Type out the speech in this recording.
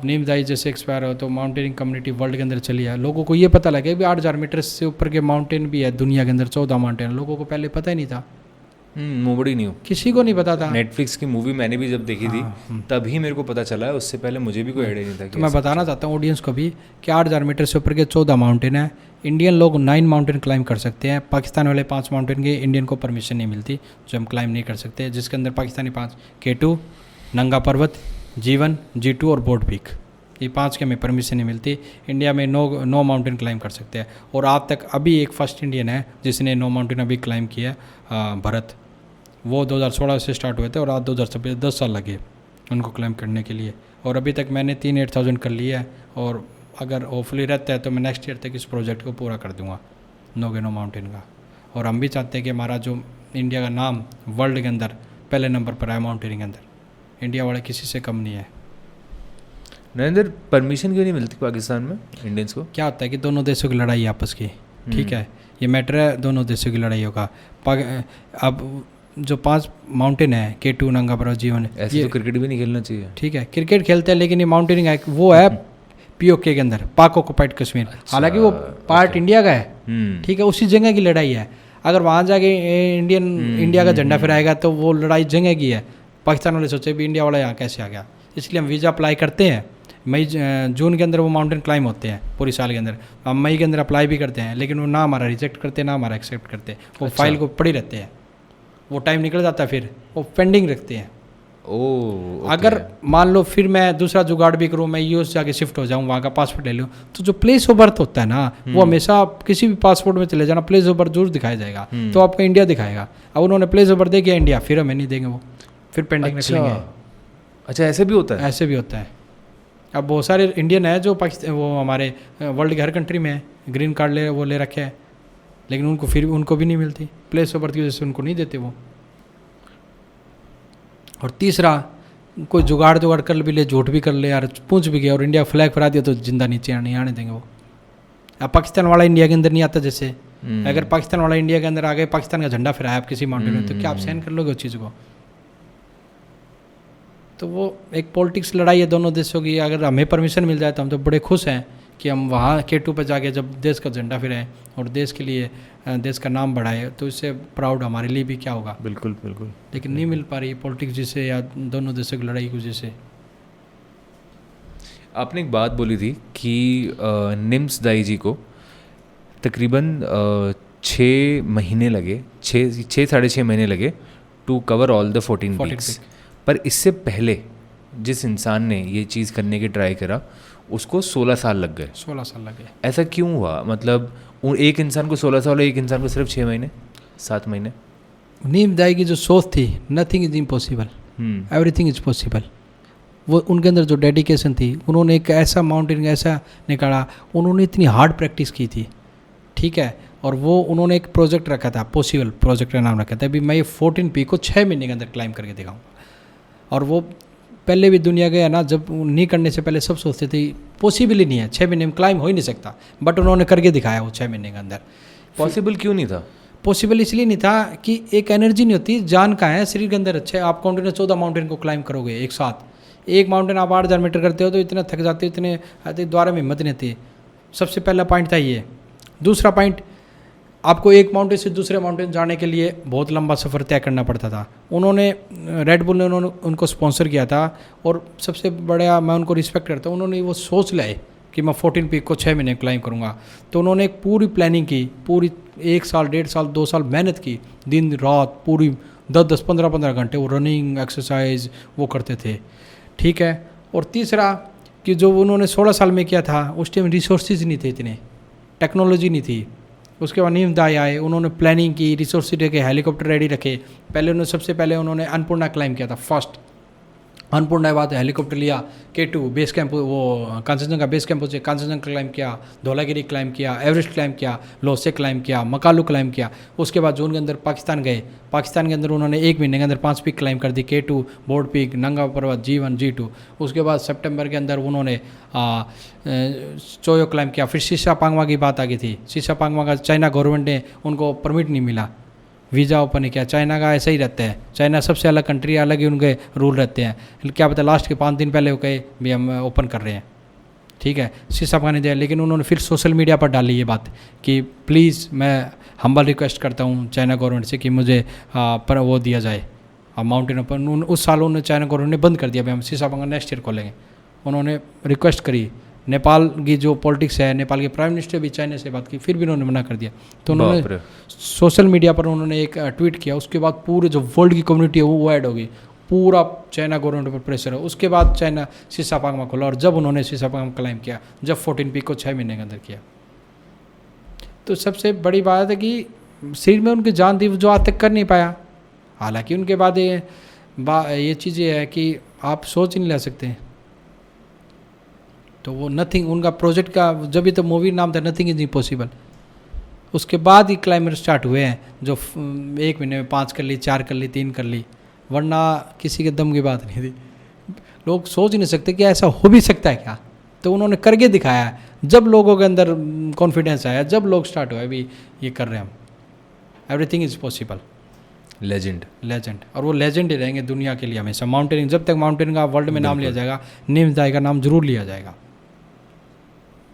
आप नीमदाई जैसे एक्सपायर हो तो माउंटेनिंग कम्युनिटी वर्ल्ड के अंदर चली है, लोगों को ये पता लगे भी 8,000 मीटर से ऊपर के माउंटेन भी है दुनिया के अंदर, 14 माउंटेन, लोगों को पहले पता ही नहीं था, नोबडी न्यू, किसी को नहीं पता था। नेटफ्लिक्स की मूवी मैंने भी जब देखी थी हाँ, तभी मेरे को पता चला है, उससे पहले मुझे भी कोई आइडिया नहीं था। तो मैं बताना चाहता हूँ ऑडियंस को भी कि 8,000 मीटर से ऊपर के 14 माउंटेन है। इंडियन लोग 9 माउंटेन क्लाइंब कर सकते हैं, पाकिस्तान वाले 5 माउंटेन के इंडियन को परमिशन नहीं मिलती, जो हम क्लाइंब नहीं कर सकते, जिसके अंदर पाकिस्तानी 5 K2, नंगा पर्वत, G1, G2 और बोर्ड पीक, ये 5 के हमें परमिशन नहीं मिलती। इंडिया में 9 माउंटेन क्लाइंब कर सकते हैं, और आज तक अभी एक फर्स्ट इंडियन है जिसने 9 माउंटेन अभी क्लाइंब किया है, भरत। वो 2016 से स्टार्ट हुए थे और आज 2026, 10 साल लगे उनको क्लाइंब करने के लिए, और अभी तक मैंने 8,000 कर लिया है, और अगर होपफुली रहता है तो मैं नेक्स्ट ईयर तक इस प्रोजेक्ट को पूरा कर दूंगा 9 माउंटेन का। और हम भी चाहते हैं कि हमारा जो इंडिया का नाम वर्ल्ड के अंदर पहले नंबर पर आए माउंटेनिंग के अंदर, इंडिया वाले किसी से कम नहीं है। नरेंद्र, परमिशन क्यों नहीं मिलती पाकिस्तान में इंडियंस को? क्या होता है कि दोनों देशों की लड़ाई आपस की, ठीक है, ये मैटर है दोनों देशों की लड़ाई होगा। अब जो 5 माउंटेन है K2, नंगा पर्वत, G1, ऐसे तो क्रिकेट भी नहीं खेलना चाहिए। ठीक है, क्रिकेट खेलते हैं लेकिन ये माउंटेनिंग है, वो है POK के अंदर, पाक ऑक्युपाइड कश्मीर। हालांकि वो पार्ट इंडिया का है, ठीक है, उसी जगह की लड़ाई है। अगर वहाँ जाके इंडिया का झंडा फहराएगा तो वो लड़ाई जगह की है। पाकिस्तान वाले सोचे भी इंडिया वाला यहाँ कैसे आ गया, इसलिए हम वीज़ा अप्लाई करते हैं। मई जून के अंदर वो माउंटेन क्लाइंब होते हैं पूरी साल के अंदर, हम मई के अंदर अप्लाई भी करते हैं, लेकिन वो ना हमारा रिजेक्ट करते ना हमारा एक्सेप्ट करते, वो फाइल को पड़ी रहते हैं, वो टाइम निकल जाता है, फिर वो पेंडिंग रखते हैं। अगर मान लो फिर मैं दूसरा जुगाड़ भी करूँ, मैं यूएस जाके शिफ्ट हो जाऊँ, वहाँ का पासपोर्ट ले लूँ, तो जो प्लेस ऑफ बर्थ होता है ना, वो हमेशा किसी भी पासपोर्ट में चले जाना प्लेस ऑफ बर्थ जरूर दिखाया जाएगा, तो आपका इंडिया दिखाएगा। अब उन्होंने प्लेस ऑफ बर्थ दे दिया इंडिया, फिर हमें नहीं देंगे, वो फिर पेंडिंग रखेंगे। अच्छा, ऐसे भी होता है? ऐसे भी होता है। अब बहुत सारे इंडियन है जो पाकिस्तान, वो हमारे वर्ल्ड के हर कंट्री में है, ग्रीन कार्ड ले रखे हैं, लेकिन उनको फिर उनको भी नहीं मिलती प्लेस ऑफ बर्थ की वजह से, उनको नहीं देते वो। और तीसरा, कोई जुगाड़ कर भी ले, झूठ भी कर ले यार, पूछ भी गया और इंडिया फ्लैग फहरा दिया तो जिंदा नीचे नहीं आने देंगे वो। अब पाकिस्तान वाला इंडिया के अंदर नहीं आता, जैसे अगर पाकिस्तान वाला इंडिया के अंदर आ गए, पाकिस्तान का झंडा फहराया आप किसी माउंटेन में, तो क्या आप सहन कर लोगे उस चीज़ को? तो वो एक पॉलिटिक्स लड़ाई है दोनों देशों की। अगर हमें परमिशन मिल जाए तो हम तो बड़े खुश हैं कि हम वहाँ K2 पर जाके जब देश का झंडा फहराएं और देश के लिए देश का नाम बढ़ाए, तो इससे प्राउड हमारे लिए भी क्या होगा। बिल्कुल बिल्कुल। लेकिन नहीं मिल पा रही पॉलिटिक्स जिसे, या दोनों देशों की लड़ाई की वजह से। आपने एक बात बोली थी कि निम्स दाई जी को तकरीबन 6 महीने लगे, 6-6.5 महीने लगे to cover all the 14 peaks. पर इससे पहले जिस इंसान ने ये चीज़ करने की ट्राई करा उसको 16 साल लग गए। 16 साल लगे। ऐसा क्यों हुआ? मतलब एक इंसान को 16 साल, एक इंसान को सिर्फ 6 महीने 7 महीने? नीम दाई की जो सोच थी, nothing is impossible, everything is possible, वो उनके अंदर जो डेडिकेशन थी, उन्होंने एक ऐसा माउंटेन ऐसा निकाला, उन्होंने इतनी हार्ड प्रैक्टिस की थी, ठीक है। और वो उन्होंने एक प्रोजेक्ट रखा था, पॉसिबल प्रोजेक्ट का नाम रखा था, अभी मैं ये 14 पीक को 6 महीने के अंदर क्लाइंब करके दिखाऊंगा। और वो पहले भी दुनिया गया ना, जब नहीं करने से पहले सब सोचते थे पॉसिबल ही नहीं है, 6 महीने में क्लाइंब हो ही नहीं सकता, बट उन्होंने करके दिखाया वो 6 महीने के अंदर। पॉसिबल क्यों नहीं था? पॉसिबल इसलिए नहीं था कि एक एनर्जी नहीं होती, जान का है शरीर के अंदर। अच्छे आप कंटिन्यू 14 माउंटेन को क्लाइंब करोगे एक साथ, एक माउंटेन आप 8,000 मीटर करते हो तो इतना थक जाते हो, इतने द्वारा में हिम्मत नहीं आती। सबसे पहला पॉइंट था ये। दूसरा पॉइंट, आपको एक माउंटेन से दूसरे माउंटेन जाने के लिए बहुत लंबा सफ़र तय करना पड़ता था। उन्होंने रेड बुल ने उनको स्पॉन्सर किया था, और सबसे बड़ा मैं उनको रिस्पेक्ट करता हूँ, उन्होंने वो सोच लाए कि मैं 14 पीक को 6 महीने क्लाइंब करूँगा। तो उन्होंने एक पूरी प्लानिंग की, पूरी 1 साल 1.5 साल 2 साल मेहनत की, दिन रात पूरी 10-10 15-15 घंटे वो रनिंग एक्सरसाइज वो करते थे, ठीक है। और तीसरा कि जो उन्होंने 16 साल में किया था, उस टाइम रिसोर्सेज नहीं थे, इतने टेक्नोलॉजी नहीं थी। उसके बाद नीम दाई आए, उन्होंने प्लानिंग की, रिसोर्सेज रखे, हेलीकॉप्टर रेडी रखे। पहले सबसे पहले उन्होंने अन्नपूर्णा क्लाइंब किया था फर्स्ट। अन्नपूर्णा के बाद हेलीकॉप्टर लिया, K2 बेस कैंप, वो कांचनजंगा बेस कैंप पहुंचे, कांचनजंगा क्लाइंब किया, धौलागिरी क्लाइंब किया, एवरेस्ट क्लाइंब किया, लोसे क्लाइंब किया, मकालू क्लाइंब किया। उसके बाद जून के अंदर पाकिस्तान गए, पाकिस्तान के अंदर उन्होंने 1 महीने के अंदर 5 पीक क्लाइंब कर दी, K2, बोर्ड पीक, नंगा पर्वत, G1, G2। उसके बाद सितंबर के अंदर उन्होंने चोयो क्लाइंब किया। फिर शीशा पांगवा की बात आ गई थी। शीशा पांगवा का चाइना गवर्नमेंट ने उनको परमिट नहीं मिला, वीज़ा ओपन नहीं किया। चाइना का ऐसा ही रहता है, चाइना सबसे अलग कंट्री, अलग ही उनके रूल रहते हैं। क्या पता लास्ट के 5 दिन पहले वो कहे भी हम ओपन कर रहे हैं, ठीक है, शीशा पानी दिया। लेकिन उन्होंने फिर सोशल मीडिया पर डाली ये बात कि प्लीज़ मैं हम्बल रिक्वेस्ट करता हूँ चाइना गवर्नमेंट से कि मुझे पर वो दिया जाए माउंटेन ओपन। उस साल उन्होंने चाइना गवर्नमेंट ने बंद कर दिया, भाई हम शीशा पांगा नेक्स्ट ईयर खोलेंगे। उन्होंने रिक्वेस्ट करी, नेपाल की जो पॉलिटिक्स है, नेपाल के प्राइम मिनिस्टर भी चाइना से बात की, फिर भी उन्होंने मना कर दिया। तो उन्होंने सोशल मीडिया पर उन्होंने एक ट्वीट किया, उसके बाद पूरे जो वर्ल्ड की कम्युनिटी है वो ऐड हो गई, पूरा चाइना गवर्नमेंट पर प्रेशर है। उसके बाद चाइना शीशा पांगमा खोला, और जब उन्होंने शीशा पांगमा क्लाइम किया, जब 14 पीक को 6 महीने के अंदर किया, तो सबसे बड़ी बात है कि शरीर में उनकी जान थी जो आज तक कर नहीं पाया। हालांकि उनके बाद ये चीज़ें है कि आप सोच नहीं ले सकते। तो वो नथिंग, उनका प्रोजेक्ट का जब भी तो मूवी नाम था नथिंग इज इम्पॉसिबल, उसके बाद ही क्लाइमेट स्टार्ट हुए हैं, जो 1 महीने में 5 कर ली, 4 कर ली, 3 कर ली, वरना किसी के दम की बात नहीं थी। लोग सोच ही नहीं सकते कि ऐसा हो भी सकता है क्या। तो उन्होंने करके दिखाया है। जब लोगों के अंदर कॉन्फिडेंस आया, जब लोग स्टार्ट हुए अभी ये कर रहे हैं हम, एवरीथिंग इज़ पॉसिबल। लेजेंड, और वो लेजेंड ही रहेंगे दुनिया के लिए हमेशा। माउंटेनिंग, जब तक माउंटेनिंग का वर्ल्ड में नाम लिया जाएगा, निम्स दाई का नाम जरूर लिया जाएगा।